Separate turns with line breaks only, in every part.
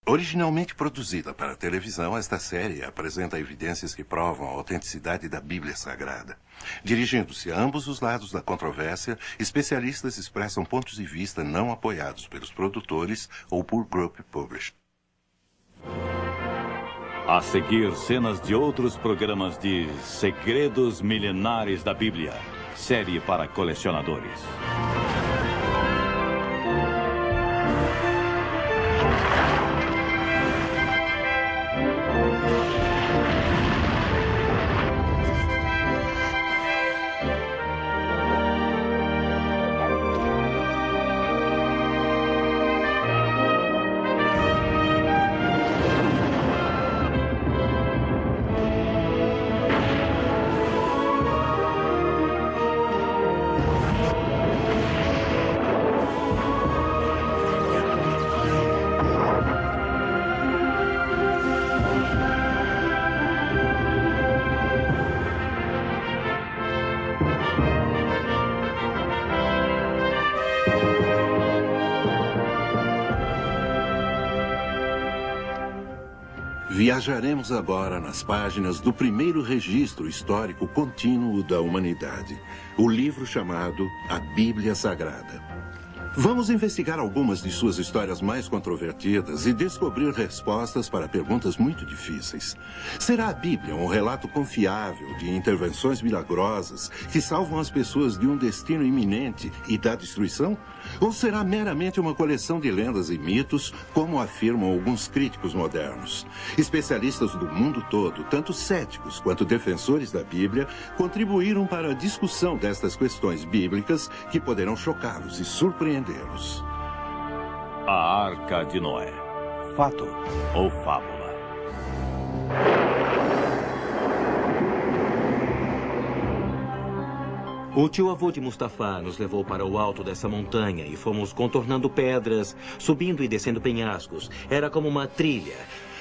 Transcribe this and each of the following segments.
Originalmente produzida para a televisão, esta série apresenta evidências que provam a autenticidade da Bíblia Sagrada. Dirigindo-se a ambos os lados da controvérsia, especialistas expressam pontos de vista não apoiados pelos produtores ou por Group Publishing.
A seguir, cenas de outros programas de Segredos Milenares da Bíblia, série para colecionadores.
Viajaremos agora nas páginas do primeiro registro histórico contínuo da humanidade, o livro chamado A Bíblia Sagrada. Vamos investigar algumas de suas histórias mais controvertidas e descobrir respostas para perguntas muito difíceis. Será a Bíblia um relato confiável de intervenções milagrosas que salvam as pessoas de um destino iminente e da destruição? Ou será meramente uma coleção de lendas e mitos, como afirmam alguns críticos modernos? Especialistas do mundo todo, tanto céticos quanto defensores da Bíblia, contribuíram para a discussão destas questões bíblicas que poderão chocá-los e surpreendê-los.
A Arca de Noé. Fato ou fábula?
O tio-avô de Mustafa nos levou para o alto dessa montanha e fomos contornando pedras, subindo e descendo penhascos. Era como uma trilha.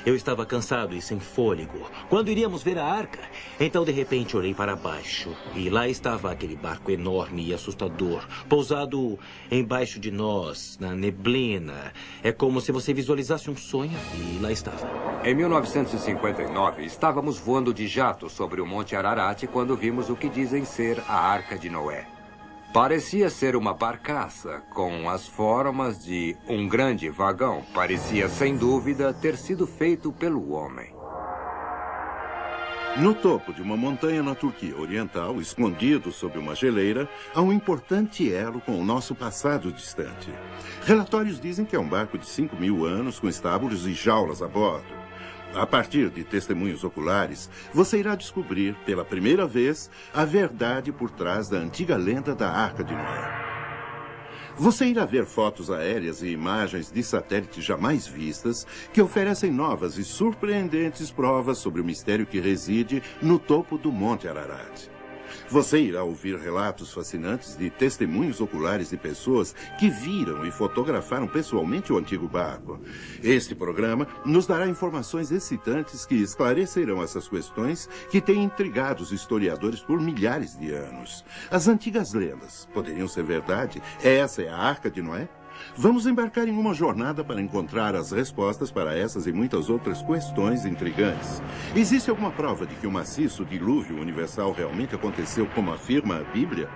Eu estava cansado e sem fôlego. Quando iríamos ver a arca? Então, de repente, olhei para baixo. E lá estava aquele barco enorme e assustador, pousado embaixo de nós, na neblina. É como se você visualizasse um sonho e lá estava.
Em 1959, estávamos voando de jato sobre o Monte Ararat quando vimos o que dizem ser a Arca de Noé. Parecia ser uma barcaça, com as formas de um grande vagão. Parecia, sem dúvida, ter sido feito pelo homem.
No topo de uma montanha na Turquia Oriental, escondido sob uma geleira, há um importante elo com o nosso passado distante. Relatórios dizem que é um barco de 5.000 anos com estábulos e jaulas a bordo. A partir de testemunhos oculares, você irá descobrir, pela primeira vez, a verdade por trás da antiga lenda da Arca de Noé. Você irá ver fotos aéreas e imagens de satélites jamais vistas que oferecem novas e surpreendentes provas sobre o mistério que reside no topo do Monte Ararat. Você irá ouvir relatos fascinantes de testemunhos oculares de pessoas que viram e fotografaram pessoalmente o antigo barco. Este programa nos dará informações excitantes que esclarecerão essas questões que têm intrigado os historiadores por milhares de anos. As antigas lendas poderiam ser verdade? Essa é a Arca de Noé? Vamos embarcar em uma jornada para encontrar as respostas para essas e muitas outras questões intrigantes. Existe alguma prova de que o maciço dilúvio universal realmente aconteceu como afirma a Bíblia?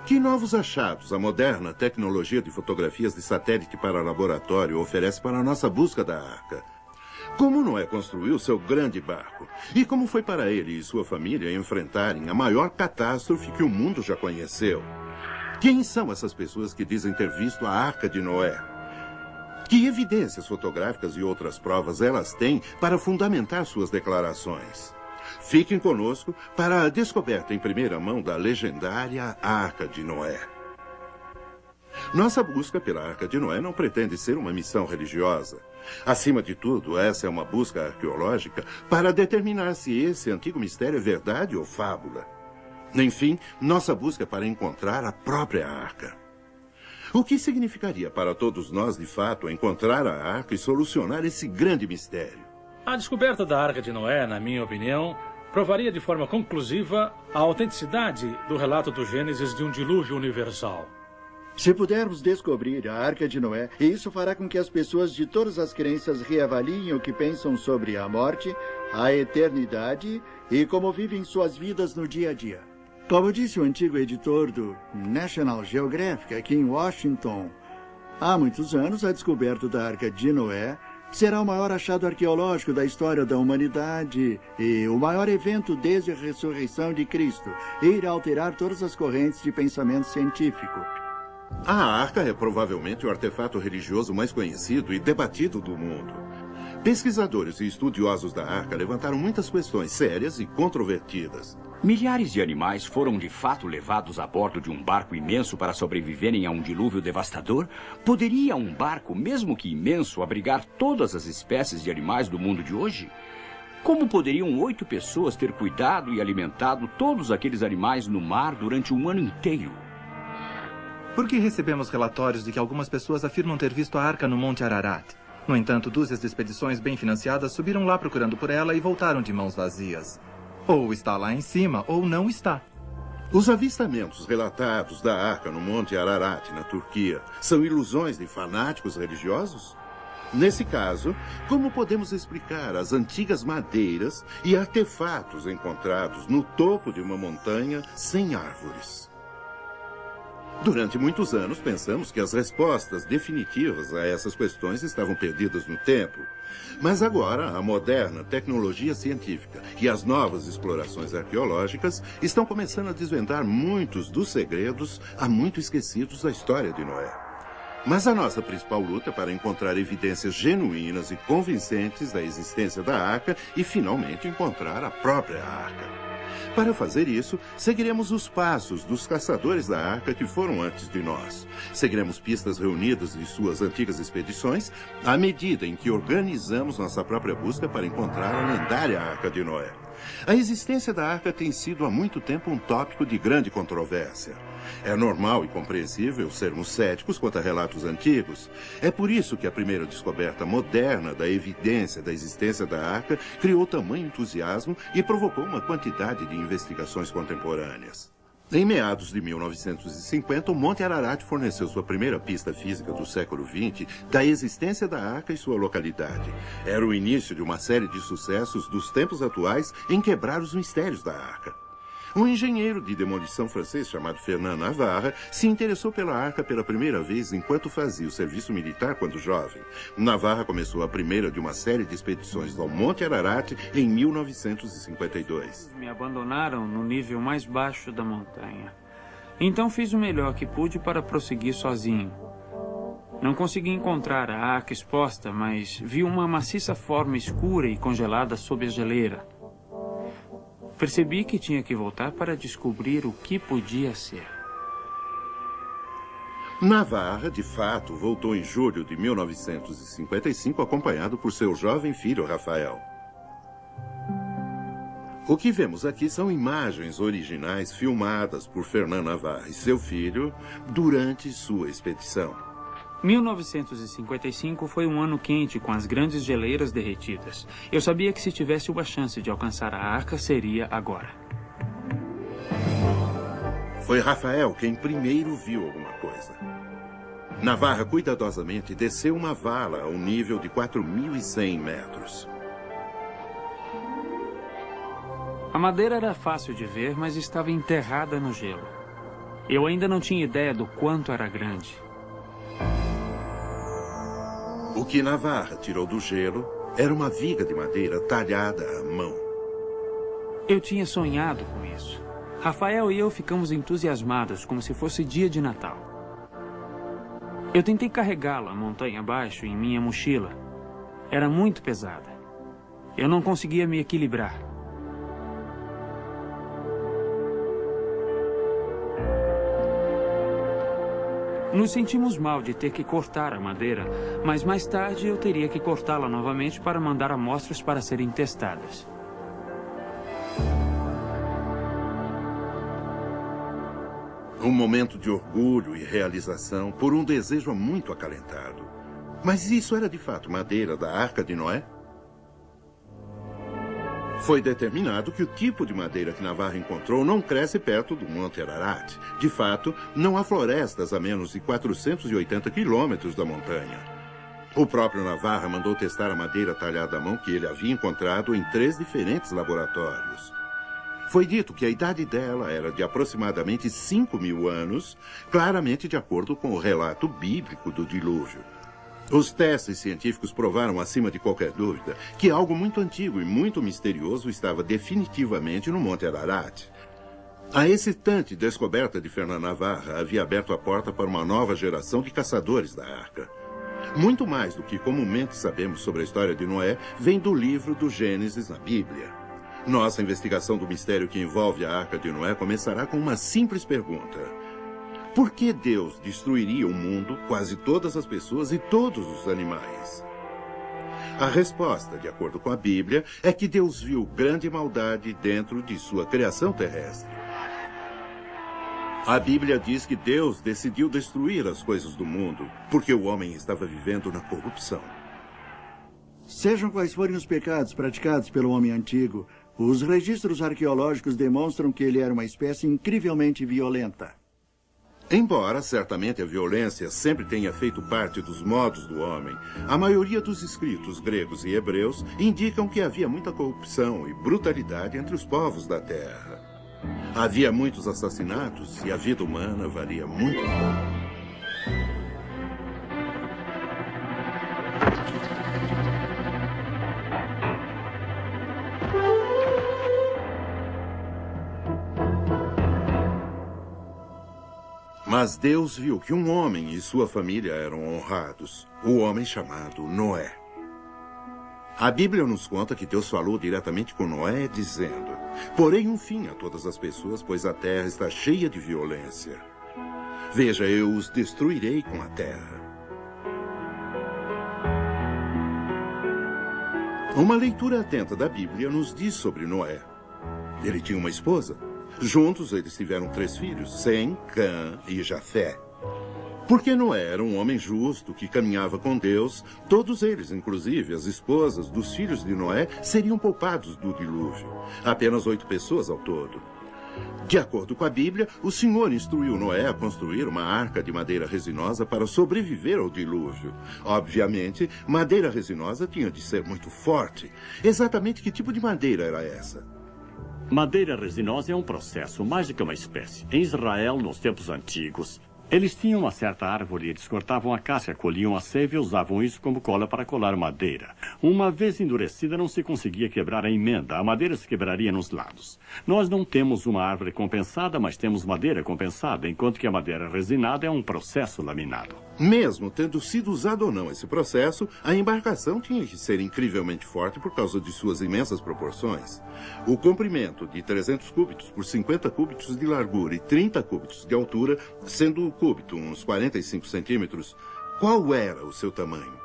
Que novos achados a moderna tecnologia de fotografias de satélite para laboratório oferece para a nossa busca da Arca? Como Noé construiu seu grande barco? E como foi para ele e sua família enfrentarem a maior catástrofe que o mundo já conheceu? Quem são essas pessoas que dizem ter visto a Arca de Noé? Que evidências fotográficas e outras provas elas têm para fundamentar suas declarações? Fiquem conosco para a descoberta em primeira mão da legendária Arca de Noé. Nossa busca pela Arca de Noé não pretende ser uma missão religiosa. Acima de tudo, essa é uma busca arqueológica para determinar se esse antigo mistério é verdade ou fábula. Enfim, nossa busca é para encontrar a própria Arca. O que significaria para todos nós, de fato, encontrar a Arca e solucionar esse grande mistério?
A descoberta da Arca de Noé, na minha opinião, provaria de forma conclusiva a autenticidade do relato do Gênesis de um dilúvio universal.
Se pudermos descobrir a Arca de Noé, isso fará com que as pessoas de todas as crenças reavaliem o que pensam sobre a morte, a eternidade e como vivem suas vidas no dia a dia. Como disse o antigo editor do National Geographic aqui em Washington, há muitos anos a descoberta da Arca de Noé será o maior achado arqueológico da história da humanidade e o maior evento desde a ressurreição de Cristo, e irá alterar todas as correntes de pensamento científico.
A arca é provavelmente o artefato religioso mais conhecido e debatido do mundo. Pesquisadores e estudiosos da arca levantaram muitas questões sérias e controvertidas.
Milhares de animais foram de fato levados a bordo de um barco imenso para sobreviverem a um dilúvio devastador? Poderia um barco, mesmo que imenso, abrigar todas as espécies de animais do mundo de hoje? Como poderiam 8 pessoas ter cuidado e alimentado todos aqueles animais no mar durante um ano inteiro?
Porque recebemos relatórios de que algumas pessoas afirmam ter visto a arca no Monte Ararat. No entanto, dúzias de expedições bem financiadas subiram lá procurando por ela e voltaram de mãos vazias. Ou está lá em cima, ou não está.
Os avistamentos relatados da arca no Monte Ararat, na Turquia, são ilusões de fanáticos religiosos? Nesse caso, como podemos explicar as antigas madeiras e artefatos encontrados no topo de uma montanha sem árvores? Durante muitos anos, pensamos que as respostas definitivas a essas questões estavam perdidas no tempo. Mas agora, a moderna tecnologia científica e as novas explorações arqueológicas estão começando a desvendar muitos dos segredos há muito esquecidos da história de Noé. Mas a nossa principal luta é para encontrar evidências genuínas e convincentes da existência da arca e, finalmente, encontrar a própria arca. Para fazer isso, seguiremos os passos dos caçadores da arca que foram antes de nós. Seguiremos pistas reunidas de suas antigas expedições à medida em que organizamos nossa própria busca para encontrar a lendária Arca de Noé. A existência da arca tem sido há muito tempo um tópico de grande controvérsia. É normal e compreensível sermos céticos quanto a relatos antigos. É por isso que a primeira descoberta moderna da evidência da existência da arca criou tamanho entusiasmo e provocou uma quantidade de investigações contemporâneas. Em meados de 1950, o Monte Ararat forneceu sua primeira pista física do século XX da existência da arca e sua localidade. Era o início de uma série de sucessos dos tempos atuais em quebrar os mistérios da arca. Um engenheiro de demolição francês chamado Fernand Navarre se interessou pela arca pela primeira vez enquanto fazia o serviço militar quando jovem. Navarre começou a primeira de uma série de expedições ao Monte Ararat em 1952.
Me abandonaram no nível mais baixo da montanha. Então fiz o melhor que pude para prosseguir sozinho. Não consegui encontrar a arca exposta, mas vi uma maciça forma escura e congelada sob a geleira. Percebi que tinha que voltar para descobrir o que podia ser.
Navarre, de fato, voltou em julho de 1955, acompanhado por seu jovem filho, Rafael. O que vemos aqui são imagens originais filmadas por Fernand Navarre e seu filho durante sua expedição.
1955 foi um ano quente com as grandes geleiras derretidas. Eu sabia que se tivesse uma chance de alcançar a arca, seria agora.
Foi Rafael quem primeiro viu alguma coisa. Navarre cuidadosamente desceu uma vala ao nível de 4.100 metros.
A madeira era fácil de ver, mas estava enterrada no gelo. Eu ainda não tinha ideia do quanto era grande.
O que Navarre tirou do gelo era uma viga de madeira talhada à mão.
Eu tinha sonhado com isso. Rafael e eu ficamos entusiasmados, como se fosse dia de Natal. Eu tentei carregá-la montanha abaixo em minha mochila. Era muito pesada. Eu não conseguia me equilibrar. Nos sentimos mal de ter que cortar a madeira, mas mais tarde eu teria que cortá-la novamente para mandar amostras para serem testadas.
Um momento de orgulho e realização por um desejo muito acalentado. Mas isso era de fato madeira da Arca de Noé? Foi determinado que o tipo de madeira que Navarra encontrou não cresce perto do Monte Ararat. De fato, não há florestas a menos de 480 quilômetros da montanha. O próprio Navarra mandou testar a madeira talhada à mão que ele havia encontrado em 3 diferentes laboratórios. Foi dito que a idade dela era de aproximadamente 5.000 anos, claramente de acordo com o relato bíblico do dilúvio. Os testes científicos provaram, acima de qualquer dúvida, que algo muito antigo e muito misterioso estava definitivamente no Monte Ararat. A excitante descoberta de Fernand Navarra havia aberto a porta para uma nova geração de caçadores da Arca. Muito mais do que comumente sabemos sobre a história de Noé vem do livro do Gênesis na Bíblia. Nossa investigação do mistério que envolve a Arca de Noé começará com uma simples pergunta. Por que Deus destruiria o mundo, quase todas as pessoas e todos os animais? A resposta, de acordo com a Bíblia, é que Deus viu grande maldade dentro de sua criação terrestre. A Bíblia diz que Deus decidiu destruir as coisas do mundo porque o homem estava vivendo na corrupção.
Sejam quais forem os pecados praticados pelo homem antigo, os registros arqueológicos demonstram que ele era uma espécie incrivelmente violenta.
Embora certamente a violência sempre tenha feito parte dos modos do homem, a maioria dos escritos gregos e hebreus indicam que havia muita corrupção e brutalidade entre os povos da terra. Havia muitos assassinatos e a vida humana valia muito pouco. Mas Deus viu que um homem e sua família eram honrados, o homem chamado Noé. A Bíblia nos conta que Deus falou diretamente com Noé, dizendo: "Porém um fim a todas as pessoas, pois a terra está cheia de violência. Veja, eu os destruirei com a terra." Uma leitura atenta da Bíblia nos diz sobre Noé. Ele tinha uma esposa. Juntos, eles tiveram 3 filhos, Sem, Cã e Jafé. Porque Noé era um homem justo que caminhava com Deus, todos eles, inclusive as esposas dos filhos de Noé, seriam poupados do dilúvio. Apenas 8 pessoas ao todo. De acordo com a Bíblia, o Senhor instruiu Noé a construir uma arca de madeira resinosa para sobreviver ao dilúvio. Obviamente, madeira resinosa tinha de ser muito forte. Exatamente que tipo de madeira era essa?
Madeira resinosa é um processo, mais do que uma espécie. Em Israel, nos tempos antigos, eles tinham uma certa árvore, eles cortavam a casca, colhiam a seiva e usavam isso como cola para colar madeira. Uma vez endurecida, não se conseguia quebrar a emenda, a madeira se quebraria nos lados. Nós não temos uma árvore compensada, mas temos madeira compensada, enquanto que a madeira resinada é um processo laminado.
Mesmo tendo sido usado ou não esse processo, a embarcação tinha que ser incrivelmente forte por causa de suas imensas proporções. O comprimento de 300 cúbitos por 50 cúbitos de largura e 30 cúbitos de altura, sendo o cúbito uns 45 centímetros, qual era o seu tamanho?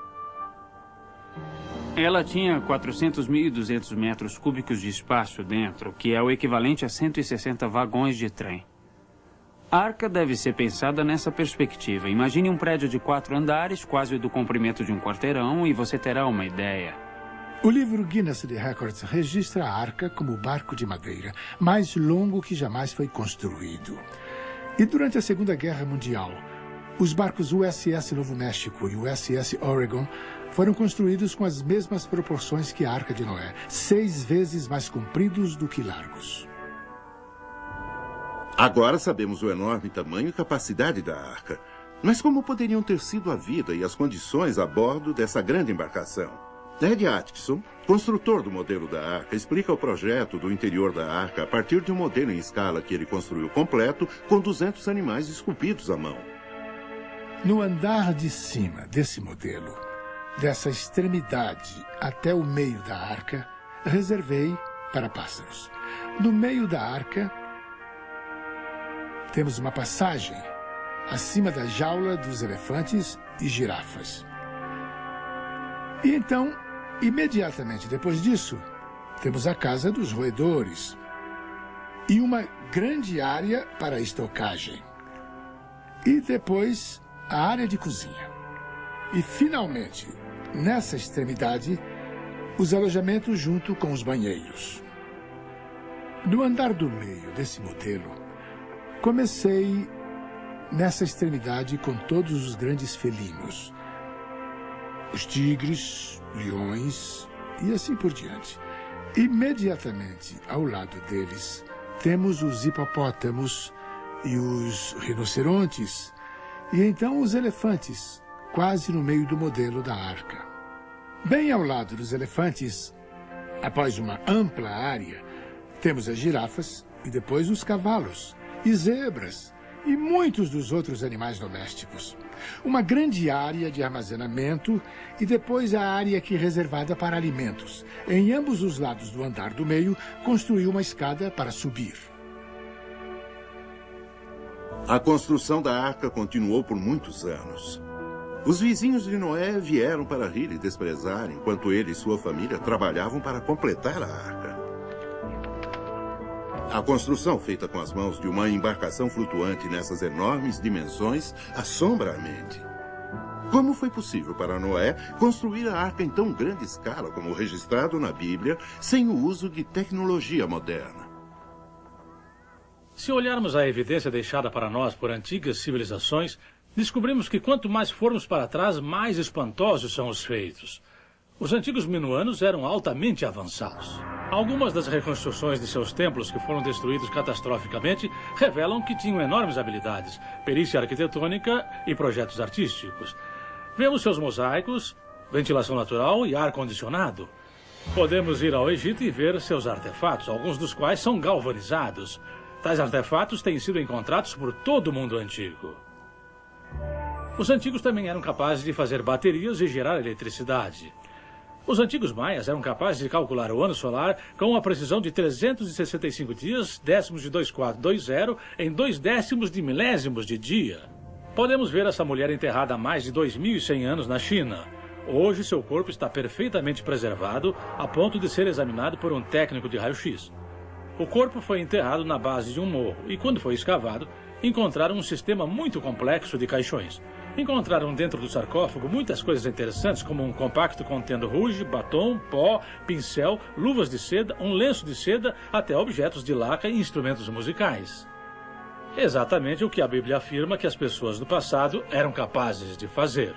Ela tinha 400.200 metros cúbicos de espaço dentro, que é o equivalente a 160 vagões de trem. A arca deve ser pensada nessa perspectiva. Imagine um prédio de 4 andares, quase do comprimento de um quarteirão, e você terá uma ideia.
O livro Guinness de Records registra a arca como o barco de madeira mais longo que jamais foi construído. E durante a Segunda Guerra Mundial, os barcos USS Novo México e USS Oregon foram construídos com as mesmas proporções que a Arca de Noé, 6 vezes mais compridos do que largos.
Agora sabemos o enorme tamanho e capacidade da arca. Mas como poderiam ter sido a vida e as condições a bordo dessa grande embarcação? Ed Atkinson, construtor do modelo da arca, explica o projeto do interior da arca a partir de um modelo em escala que ele construiu completo com 200 animais esculpidos à mão.
No andar de cima desse modelo, dessa extremidade até o meio da arca, reservei para pássaros. No meio da arca, temos uma passagem acima da jaula dos elefantes e girafas. E então, imediatamente depois disso, temos a casa dos roedores e uma grande área para estocagem. E depois, a área de cozinha. E, finalmente, nessa extremidade, os alojamentos junto com os banheiros. No andar do meio desse modelo, comecei nessa extremidade com todos os grandes felinos. Os tigres, leões e assim por diante. Imediatamente ao lado deles, temos os hipopótamos e os rinocerontes, e então os elefantes, quase no meio do modelo da arca. Bem ao lado dos elefantes, após uma ampla área, temos as girafas e depois os cavalos, e zebras, e muitos dos outros animais domésticos. Uma grande área de armazenamento e depois a área aqui reservada para alimentos. Em ambos os lados do andar do meio, construiu uma escada para subir.
A construção da arca continuou por muitos anos. Os vizinhos de Noé vieram para rir e desprezar, enquanto ele e sua família trabalhavam para completar a arca. A construção feita com as mãos de uma embarcação flutuante nessas enormes dimensões assombra a mente. Como foi possível para Noé construir a arca em tão grande escala como registrado na Bíblia, sem o uso de tecnologia moderna?
Se olharmos a evidência deixada para nós por antigas civilizações, descobrimos que quanto mais formos para trás, mais espantosos são os feitos. Os antigos minuanos eram altamente avançados. Algumas das reconstruções de seus templos que foram destruídos catastroficamente revelam que tinham enormes habilidades, perícia arquitetônica e projetos artísticos. Vemos seus mosaicos, ventilação natural e ar-condicionado. Podemos ir ao Egito e ver seus artefatos, alguns dos quais são galvanizados. Tais artefatos têm sido encontrados por todo o mundo antigo. Os antigos também eram capazes de fazer baterias e gerar eletricidade. Os antigos maias eram capazes de calcular o ano solar com a precisão de 365 dias, décimos de 2420, em 0,2 de milésimos de dia. Podemos ver essa mulher enterrada há mais de 2.100 anos na China. Hoje, seu corpo está perfeitamente preservado, a ponto de ser examinado por um técnico de raio-x. O corpo foi enterrado na base de um morro e, quando foi escavado, encontraram um sistema muito complexo de caixões. Encontraram dentro do sarcófago muitas coisas interessantes, como um compacto contendo rouge, batom, pó, pincel, luvas de seda, um lenço de seda, até objetos de laca e instrumentos musicais. Exatamente o que a Bíblia afirma que as pessoas do passado eram capazes de fazer.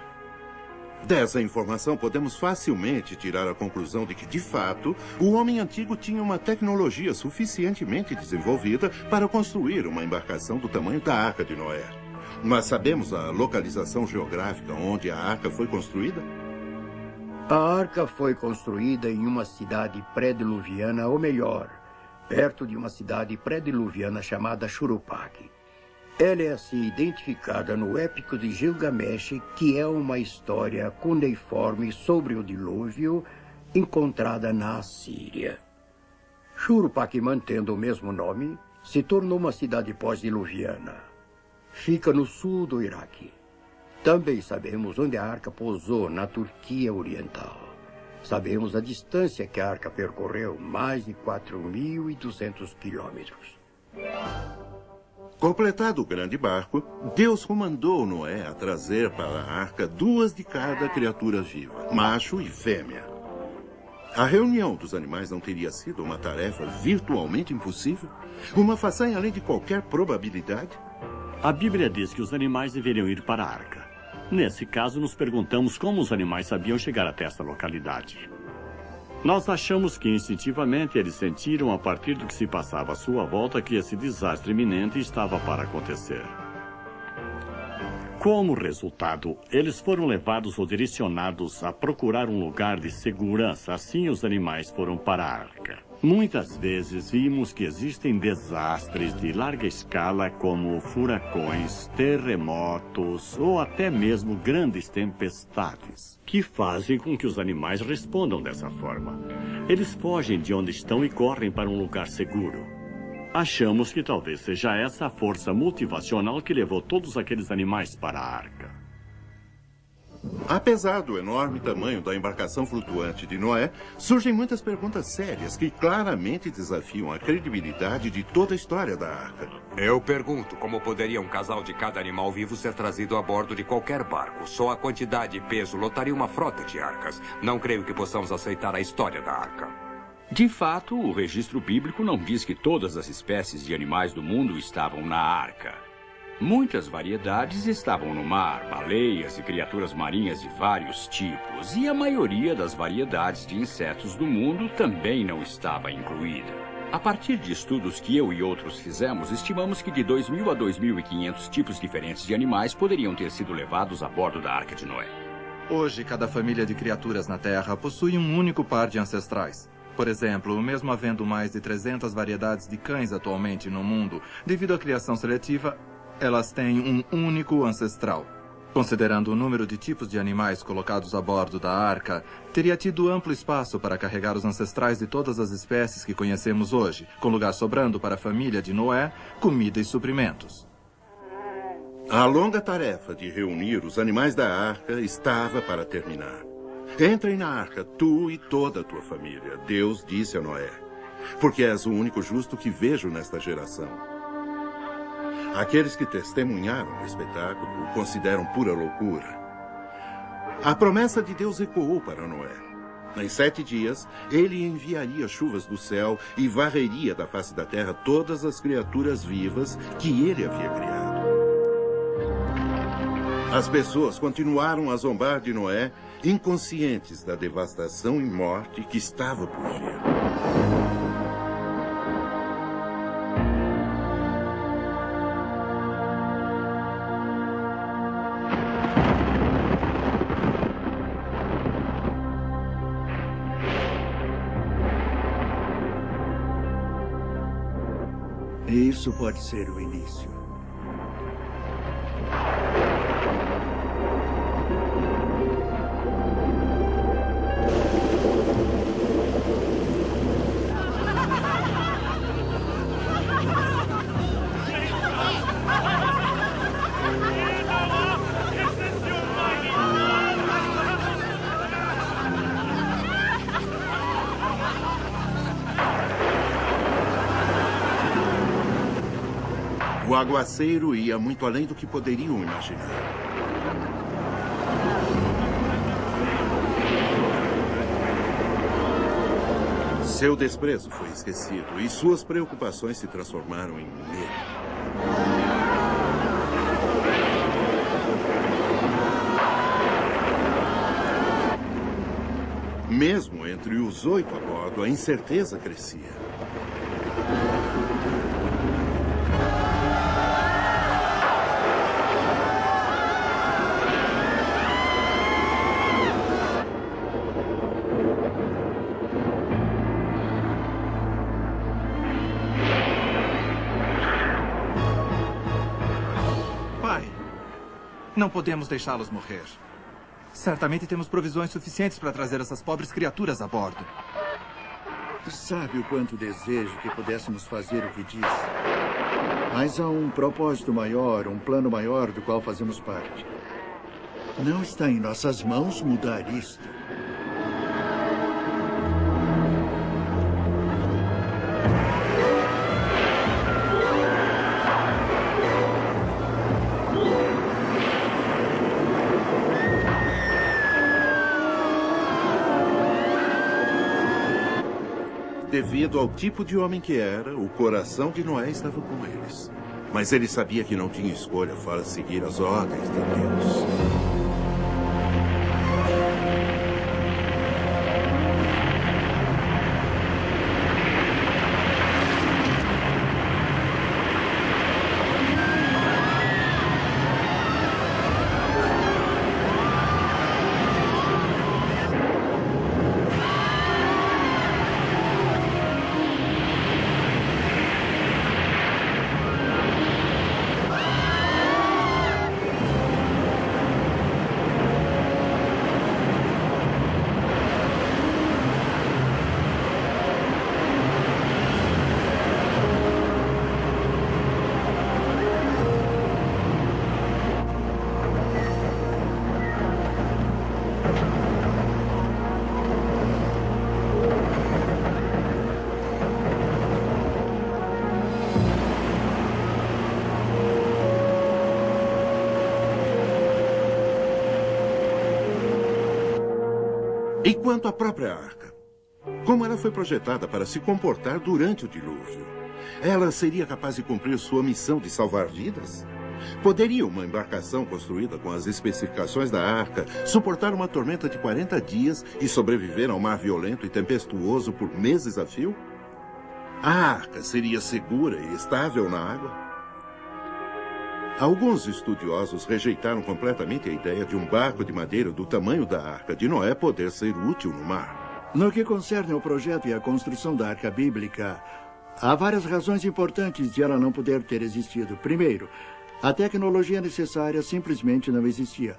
Dessa informação, podemos facilmente tirar a conclusão de que, de fato, o homem antigo tinha uma tecnologia suficientemente desenvolvida para construir uma embarcação do tamanho da Arca de Noé. Mas sabemos a localização geográfica onde a arca foi construída?
A arca foi construída em uma cidade pré-diluviana, ou melhor, perto de uma cidade pré-diluviana chamada Shuruppak. Ela é assim identificada no Épico de Gilgamesh, que é uma história cuneiforme sobre o dilúvio encontrada na Assíria. Shuruppak, mantendo o mesmo nome, se tornou uma cidade pós-diluviana. Fica no sul do Iraque. Também sabemos onde a arca pousou, na Turquia Oriental. Sabemos a distância que a arca percorreu, mais de 4.200 quilômetros.
Completado o grande barco, Deus comandou Noé a trazer para a arca 2 de cada criatura viva, macho e fêmea. A reunião dos animais não teria sido uma tarefa virtualmente impossível? Uma façanha além de qualquer probabilidade?
A Bíblia diz que os animais deveriam ir para a arca. Nesse caso, nos perguntamos como os animais sabiam chegar até essa localidade. Nós achamos que instintivamente eles sentiram, a partir do que se passava à sua volta, que esse desastre iminente estava para acontecer. Como resultado, eles foram levados ou direcionados a procurar um lugar de segurança. Assim, os animais foram para a arca. Muitas vezes vimos que existem desastres de larga escala, como furacões, terremotos ou até mesmo grandes tempestades, que fazem com que os animais respondam dessa forma. Eles fogem de onde estão e correm para um lugar seguro. Achamos que talvez seja essa a força motivacional que levou todos aqueles animais para a arca.
Apesar do enorme tamanho da embarcação flutuante de Noé, surgem muitas perguntas sérias que claramente desafiam a credibilidade de toda a história da arca.
Eu pergunto, como poderia um casal de cada animal vivo ser trazido a bordo de qualquer barco? Só a quantidade e peso lotaria uma frota de arcas. Não creio que possamos aceitar a história da arca.
De fato, o registro bíblico não diz que todas as espécies de animais do mundo estavam na arca. Muitas variedades estavam no mar, baleias e criaturas marinhas de vários tipos, e a maioria das variedades de insetos do mundo também não estava incluída. A partir de estudos que eu e outros fizemos, estimamos que de 2.000 a 2.500 tipos diferentes de animais poderiam ter sido levados a bordo da Arca de Noé.
Hoje, cada família de criaturas na Terra possui um único par de ancestrais. Por exemplo, mesmo havendo mais de 300 variedades de cães atualmente no mundo, devido à criação seletiva, elas têm um único ancestral. Considerando o número de tipos de animais colocados a bordo da arca, teria tido amplo espaço para carregar os ancestrais de todas as espécies que conhecemos hoje, com lugar sobrando para a família de Noé, comida e suprimentos.
A longa tarefa de reunir os animais da arca estava para terminar. Entrem na arca, tu e toda a tua família, Deus disse a Noé, porque és o único justo que vejo nesta geração. Aqueles que testemunharam o espetáculo o consideram pura loucura. A promessa de Deus ecoou para Noé. Em 7 dias, ele enviaria chuvas do céu e varreria da face da terra todas as criaturas vivas que ele havia criado. As pessoas continuaram a zombar de Noé, inconscientes da devastação e morte que estava por vir.
Isso pode ser o início.
O aguaceiro ia muito além do que poderiam imaginar. Seu desprezo foi esquecido e suas preocupações se transformaram em medo. Mesmo entre os 8 a bordo, a incerteza crescia.
Não podemos deixá-los morrer. Certamente temos provisões suficientes para trazer essas pobres criaturas a bordo.
Sabe o quanto desejo que pudéssemos fazer o que diz? Mas há um propósito maior, um plano maior do qual fazemos parte. Não está em nossas mãos mudar isto.
Devido ao tipo de homem que era, o coração de Noé estava com eles. Mas ele sabia que não tinha escolha fora seguir as ordens de Deus. E quanto à própria arca? Como ela foi projetada para se comportar durante o dilúvio? Ela seria capaz de cumprir sua missão de salvar vidas? Poderia uma embarcação construída com as especificações da arca suportar uma tormenta de 40 dias e sobreviver a um mar violento e tempestuoso por meses a fio? A arca seria segura e estável na água? Alguns estudiosos rejeitaram completamente a ideia de um barco de madeira do tamanho da Arca de Noé poder ser útil no mar.
No que concerne ao projeto e à construção da Arca Bíblica, há várias razões importantes de ela não poder ter existido. Primeiro, a tecnologia necessária simplesmente não existia.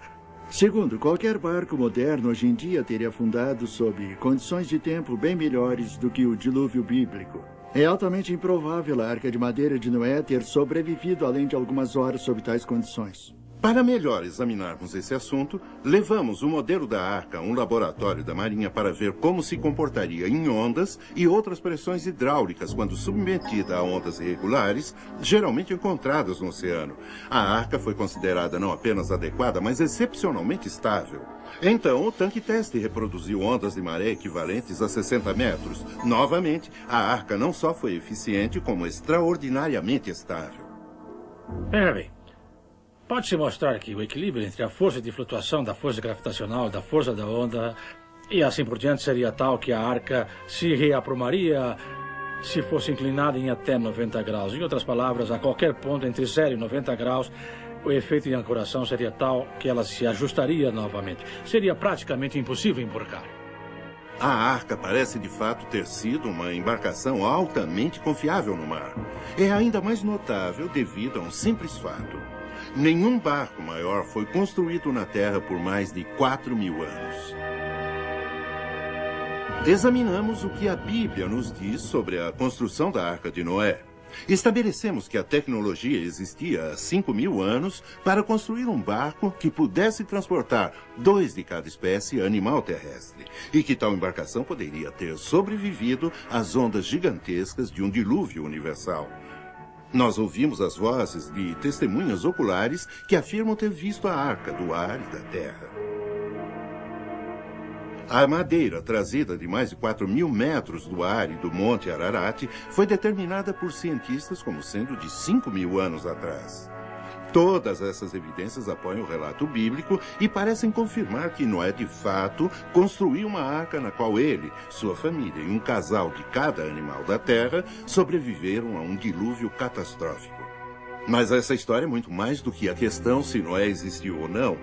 Segundo, qualquer barco moderno hoje em dia teria afundado sob condições de tempo bem melhores do que o dilúvio bíblico. É altamente improvável a Arca de Madeira de Noé ter sobrevivido além de algumas horas sob tais condições.
Para melhor examinarmos esse assunto, levamos o modelo da arca a um laboratório da Marinha para ver como se comportaria em ondas e outras pressões hidráulicas quando submetida a ondas irregulares, geralmente encontradas no oceano. A arca foi considerada não apenas adequada, mas excepcionalmente estável. Então, o tanque teste reproduziu ondas de maré equivalentes a 60 metros. Novamente, a arca não só foi eficiente, como extraordinariamente estável.
Veja bem. Pode-se mostrar que o equilíbrio entre a força de flutuação da força gravitacional e da força da onda e assim por diante seria tal que a arca se reaprumaria se fosse inclinada em até 90 graus. Em outras palavras, a qualquer ponto entre 0 e 90 graus, o efeito de ancoração seria tal que ela se ajustaria novamente. Seria praticamente impossível embarcar.
A arca parece de fato ter sido uma embarcação altamente confiável no mar. É ainda mais notável devido a um simples fato. Nenhum barco maior foi construído na Terra por mais de 4.000 anos. Examinamos o que a Bíblia nos diz sobre a construção da Arca de Noé. Estabelecemos que a tecnologia existia há 5.000 anos para construir um barco que pudesse transportar 2 de cada espécie animal terrestre e que tal embarcação poderia ter sobrevivido às ondas gigantescas de um dilúvio universal. Nós ouvimos as vozes de testemunhas oculares que afirmam ter visto a arca do ar e da terra. A madeira trazida de mais de 4.000 metros do ar e do Monte Ararat foi determinada por cientistas como sendo de 5.000 anos atrás. Todas essas evidências apoiam o relato bíblico e parecem confirmar que Noé, de fato, construiu uma arca na qual ele, sua família e um casal de cada animal da terra sobreviveram a um dilúvio catastrófico. Mas essa história é muito mais do que a questão se Noé existiu ou não.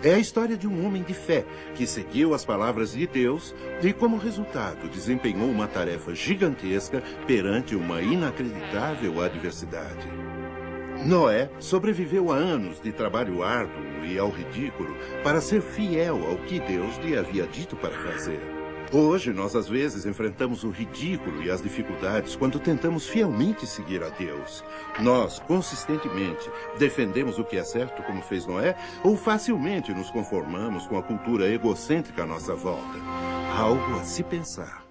É a história de um homem de fé que seguiu as palavras de Deus e, como resultado, desempenhou uma tarefa gigantesca perante uma inacreditável adversidade. Noé sobreviveu a anos de trabalho árduo e ao ridículo para ser fiel ao que Deus lhe havia dito para fazer. Hoje, nós às vezes enfrentamos o ridículo e as dificuldades quando tentamos fielmente seguir a Deus. Nós, consistentemente, defendemos o que é certo como fez Noé ou facilmente nos conformamos com a cultura egocêntrica à nossa volta. Algo a se pensar.